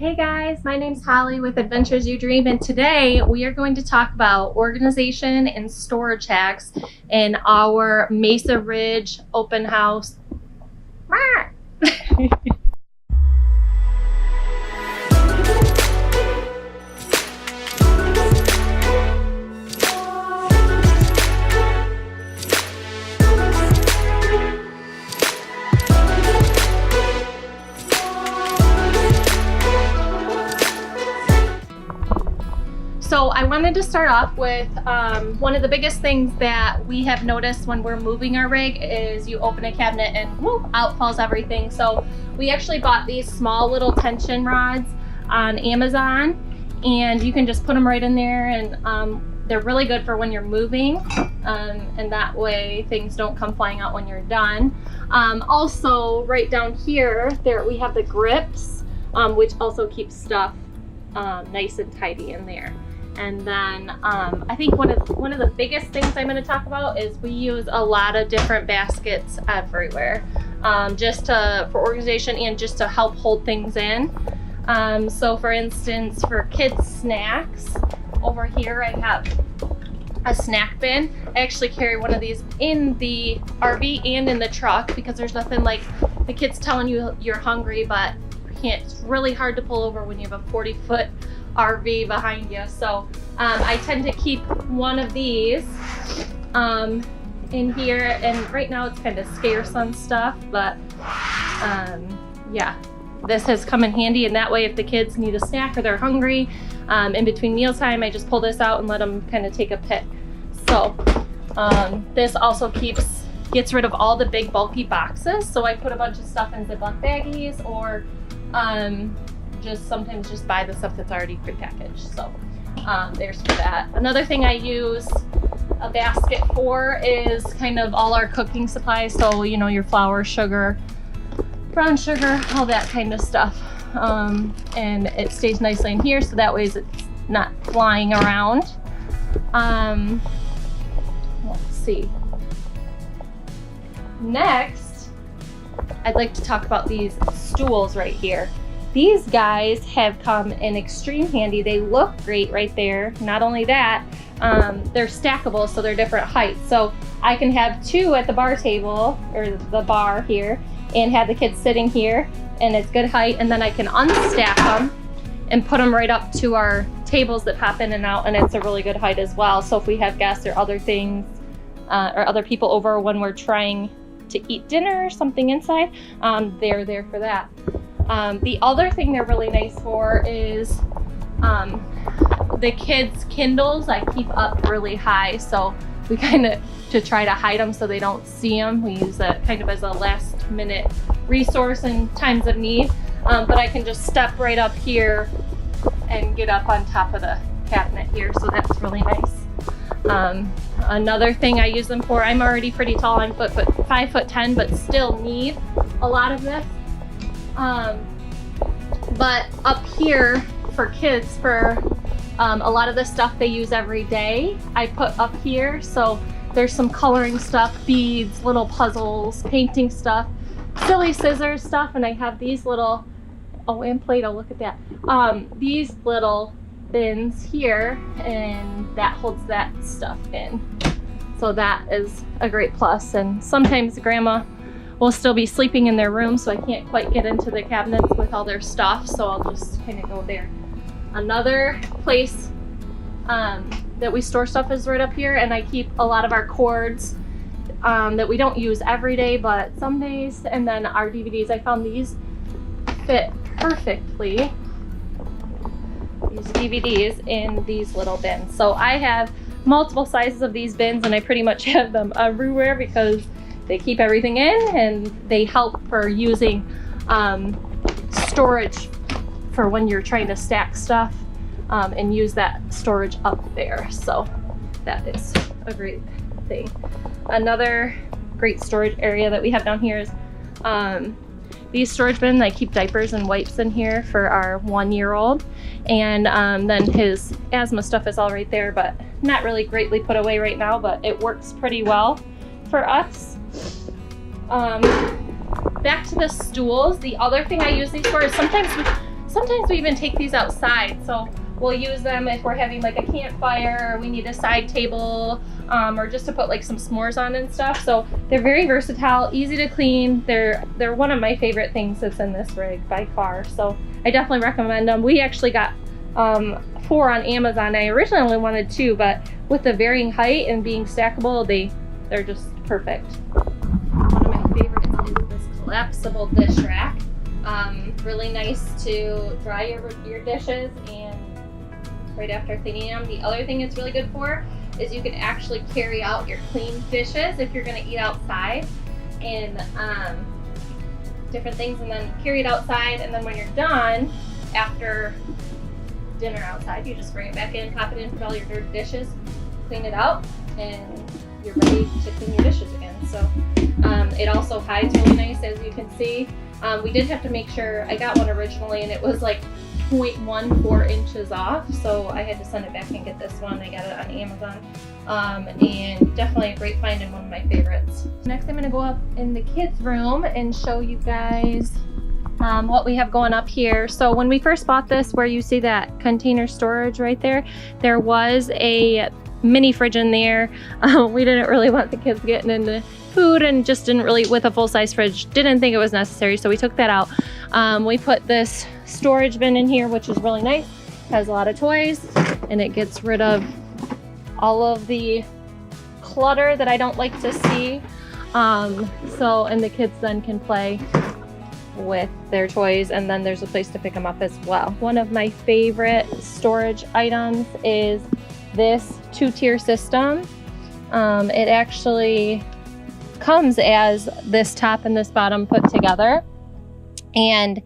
Hey guys, my name's Holly with Adventures You Dream, and today we are going to talk about organization and storage hacks in our Mesa Ridge open house. So I wanted to start off with one of the biggest things that we have noticed when we're moving our rig is you open a cabinet and whoop, out falls everything. So we actually bought these small little tension rods on Amazon, and you can just put them right in there, and they're really good for when you're moving, and that way things don't come flying out when you're done. Also right down here, we have the grips, which also keeps stuff nice and tidy in there. And then I think one of the biggest things I'm going to talk about is we use a lot of different baskets everywhere, just for organization and just to help hold things in. So for instance, for kids snacks, over here I have a snack bin. I actually carry one of these in the RV and in the truck because there's nothing like the kids telling you you're hungry, but it's really hard to pull over when you have a 40-foot RV behind you. So I tend to keep one of these in here, and right now it's kind of scarce on stuff, but yeah, this has come in handy, and that way if the kids need a snack or they're hungry in between mealtime, I just pull this out and let them kind of take a pick. So this also gets rid of all the big bulky boxes, so I put a bunch of stuff in Ziploc baggies, or sometimes just buy the stuff that's already prepackaged. So there's for that. Another thing I use a basket for is kind of all our cooking supplies. So, you know, your flour, sugar, brown sugar, all that kind of stuff. And it stays nicely in here, so that way it's not flying around. Let's see. Next, I'd like to talk about these stools right here. These guys have come in extreme handy. They look great right there. Not only that, they're stackable, so they're different heights. So I can have two at the bar table, or the bar here, and have the kids sitting here, and it's good height. And then I can unstack them and put them right up to our tables that pop in and out, and it's a really good height as well. So if we have guests or other things, or other people over when we're trying to eat dinner or something inside, they're there for that. The other thing they're really nice for is the kids' Kindles. I keep up really high, so we kind of, to try to hide them so they don't see them, we use that kind of as a last minute resource in times of need. But I can just step right up here and get up on top of the cabinet here, so that's really nice. Another thing I use them for, I'm already pretty tall, I'm 5'10", but still need a lot of this. But up here for kids, for a lot of the stuff they use every day, I put up here. So there's some coloring stuff, beads, little puzzles, painting stuff, silly scissors stuff, and I have these little, oh, and Play-Doh, look at that. These little bins here, and that holds that stuff in. So that is a great plus. And sometimes Grandma will still be sleeping in their room, so I can't quite get into the cabinets with all their stuff, so I'll just kind of go there. Another place that we store stuff is right up here, and I keep a lot of our cords that we don't use every day, but some days, and then our DVDs. I found these fit perfectly, these DVDs, in these little bins. So I have multiple sizes of these bins, and I pretty much have them everywhere because they keep everything in, and they help for using storage for when you're trying to stack stuff, and use that storage up there. So that is a great thing. Another great storage area that we have down here is these storage bins. I keep diapers and wipes in here for our 1-year-old, and then his asthma stuff is all right there, but not really greatly put away right now, but it works pretty well for us. Back to the stools. The other thing I use these for is sometimes we even take these outside. So we'll use them if we're having like a campfire, or we need a side table, or just to put like some s'mores on and stuff. So they're very versatile, easy to clean. They're one of my favorite things that's in this rig by far. So I definitely recommend them. We actually got 4 on Amazon. I originally only wanted 2, but with the varying height and being stackable, they're just perfect. One of my favorites is this collapsible dish rack. Really nice to dry your dishes and right after cleaning them. The other thing it's really good for is you can actually carry out your clean dishes if you're going to eat outside and different things, and then carry it outside, and then when you're done after dinner outside, you just bring it back in, pop it in, put all your dirty dishes, clean it out, and you're ready to clean your dishes again. So it also hides really nice, as you can see. We did have to make sure, I got one originally and it was like 0.14 inches off, so I had to send it back and get this one. I got it on Amazon, and definitely a great find and one of my favorites. Next, I'm going to go up in the kids' room and show you guys what we have going up here. So when we first bought this, where you see that container storage right there, there was a mini fridge in there. We didn't really want the kids getting into food, and just didn't really, with a full-size fridge, didn't think it was necessary, so we took that out. We put this storage bin in here, which is really nice. Has a lot of toys, and it gets rid of all of the clutter that I don't like to see. And the kids then can play with their toys, and then there's a place to pick them up as well. One of my favorite storage items is this 2-tier system. It actually comes as this top and this bottom put together, and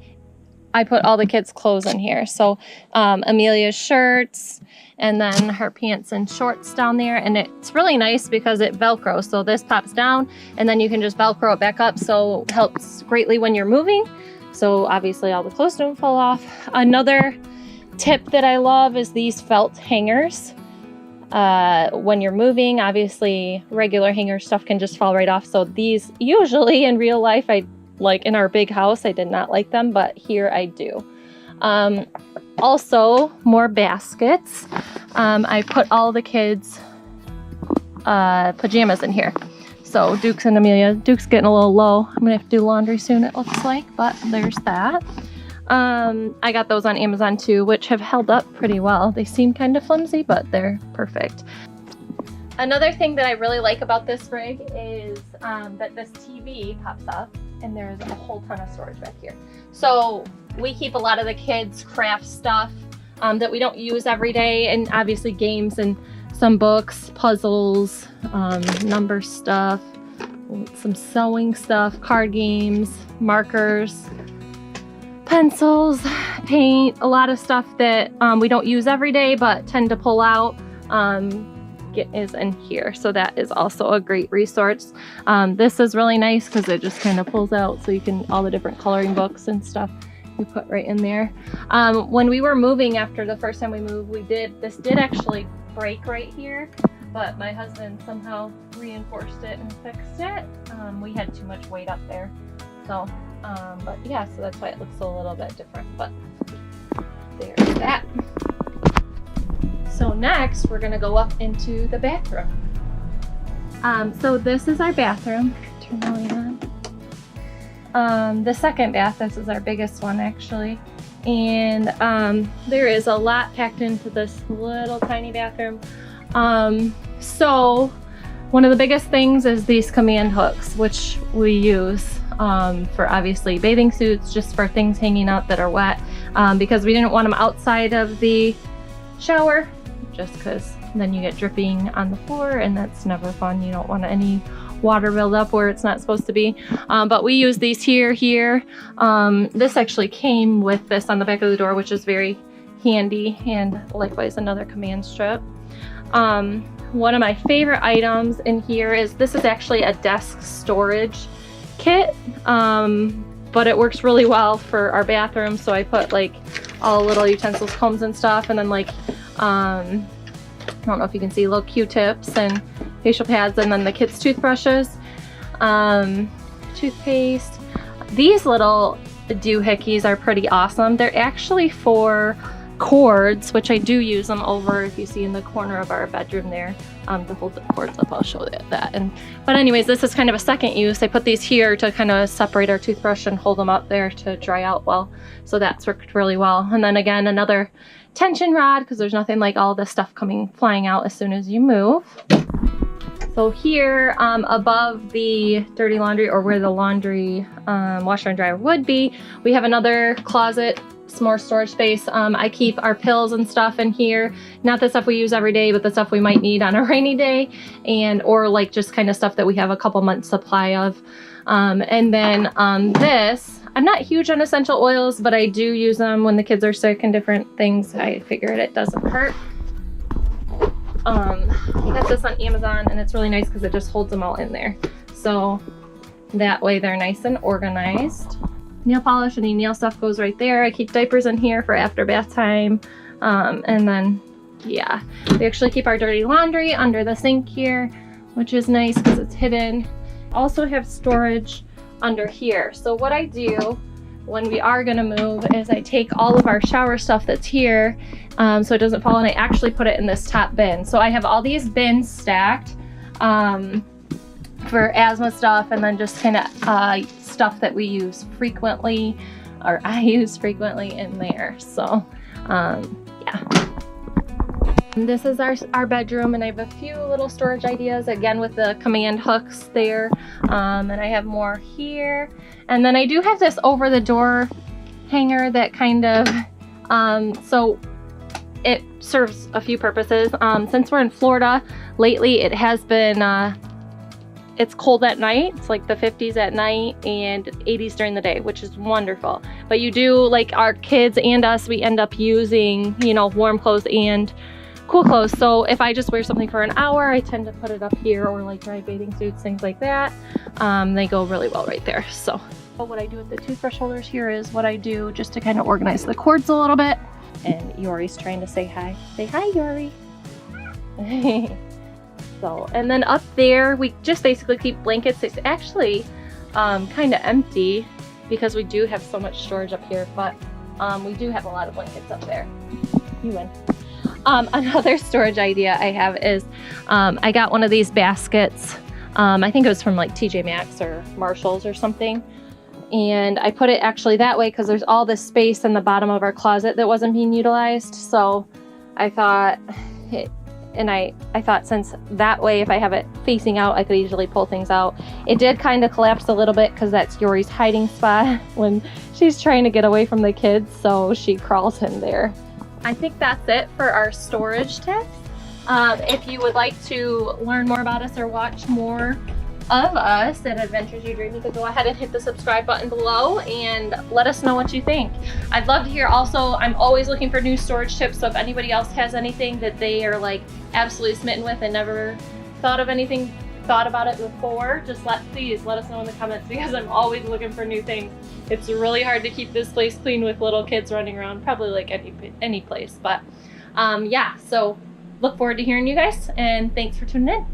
I put all the kids' clothes in here. So Amelia's shirts, and then her pants and shorts down there, and it's really nice because it velcros. So this pops down, and then you can just velcro it back up, so it helps greatly when you're moving. So obviously all the clothes don't fall off. Another tip that I love is these felt hangers. When you're moving, obviously regular hanger stuff can just fall right off. So these, usually in real life, like in our big house, I did not like them, but here I do. Also, more baskets. I put all the kids' pajamas in here. So Duke's and Amelia. Duke's getting a little low. I'm gonna have to do laundry soon, it looks like, but there's that. I got those on Amazon too, which have held up pretty well. They seem kind of flimsy, but they're perfect. Another thing that I really like about this rig is that this TV pops up, and there's a whole ton of storage back here. So we keep a lot of the kids' craft stuff that we don't use every day, and obviously games and some books, puzzles, number stuff, some sewing stuff, card games, markers, pencils, paint, a lot of stuff that we don't use every day but tend to pull out is in here. So that is also a great resource. This is really nice because it just kind of pulls out, so you can, all the different coloring books and stuff you put right in there. When we were moving, after the first time we moved, this did actually break right here, but my husband somehow reinforced it and fixed it. We had too much weight up there. So but yeah, so that's why it looks a little bit different, but there's that. So next, we're gonna go up into the bathroom. So this is our bathroom. Turn the light on. The second bath, this is our biggest one actually. And there is a lot packed into this little tiny bathroom. So one of the biggest things is these command hooks, which we use for obviously bathing suits, just for things hanging out that are wet, because we didn't want them outside of the shower, just because then you get dripping on the floor, and that's never fun. You don't want any water build up where it's not supposed to be. But we use these here. This actually came with this on the back of the door, which is very handy, and likewise another command strip. One of my favorite items in here is, this is actually a desk storage kit, but it works really well for our bathroom. So I put like all little utensils, combs and stuff, and then like I don't know if you can see, little Q-tips and facial pads, and then the kids' toothbrushes, toothpaste. These little The doohickeys are pretty awesome. They're actually for cords, which I do use them over, if you see in the corner of our bedroom there, to hold the cords up. I'll show that. But anyways, this is kind of a second use. I put these here to kind of separate our toothbrush and hold them up there to dry out well. So that's worked really well. And then again, another tension rod, because there's nothing like all this stuff flying out as soon as you move. So here, above the dirty laundry, or where the laundry washer and dryer would be, we have another closet, some more storage space. I keep our pills and stuff in here. Not the stuff we use every day, but the stuff we might need on a rainy day, or like just kind of stuff that we have a couple months supply of. And then this, I'm not huge on essential oils, but I do use them when the kids are sick and different things. I figured it doesn't hurt. I got this on Amazon, and it's really nice because it just holds them all in there. So that way they're nice and organized. Nail polish, any nail stuff goes right there. I keep diapers in here for after bath time. And then, yeah, we actually keep our dirty laundry under the sink here, which is nice because it's hidden. Also have storage under here. So what I do when we are gonna move is I take all of our shower stuff that's here, so it doesn't fall, and I actually put it in this top bin. So I have all these bins stacked for asthma stuff, and then just kind of stuff that we use frequently, or I use frequently in there. So yeah. And this is our bedroom, and I have a few little storage ideas, again with the command hooks there, and I have more here. And then I do have this over the door hanger that kind of, so it serves a few purposes. Since we're in Florida, lately it has been, it's cold at night. It's like the 50s at night and 80s during the day, which is wonderful. But you do, like our kids and us, we end up using, you know, warm clothes and cool clothes. So if I just wear something for an hour, I tend to put it up here, or like dry bathing suits, things like that. They go really well right there. So what I do with the toothbrush holders here is what I do just to kind of organize the cords a little bit. And Yori's trying to say hi. Say hi, Yori. So, and then up there, we just basically keep blankets. It's actually kind of empty because we do have so much storage up here, but we do have a lot of blankets up there. You win. Another storage idea I have is I got one of these baskets. I think it was from like TJ Maxx or Marshalls or something. And I put it actually that way because there's all this space in the bottom of our closet that wasn't being utilized. So I thought, I thought since that way, if I have it facing out, I could easily pull things out. It did kind of collapse a little bit because that's Yori's hiding spot when she's trying to get away from the kids. So she crawls in there. I think that's it for our storage tips. If you would like to learn more about us or watch more of us at Adventures You Dream, you can go ahead and hit the subscribe button below and let us know what you think. I'd love to hear also, I'm always looking for new storage tips, so if anybody else has anything that they are like absolutely smitten with and never thought about it before, just please let us know in the comments, because I'm always looking for new things. It's really hard to keep this place clean with little kids running around, probably like any place, but yeah, so look forward to hearing you guys, and thanks for tuning in.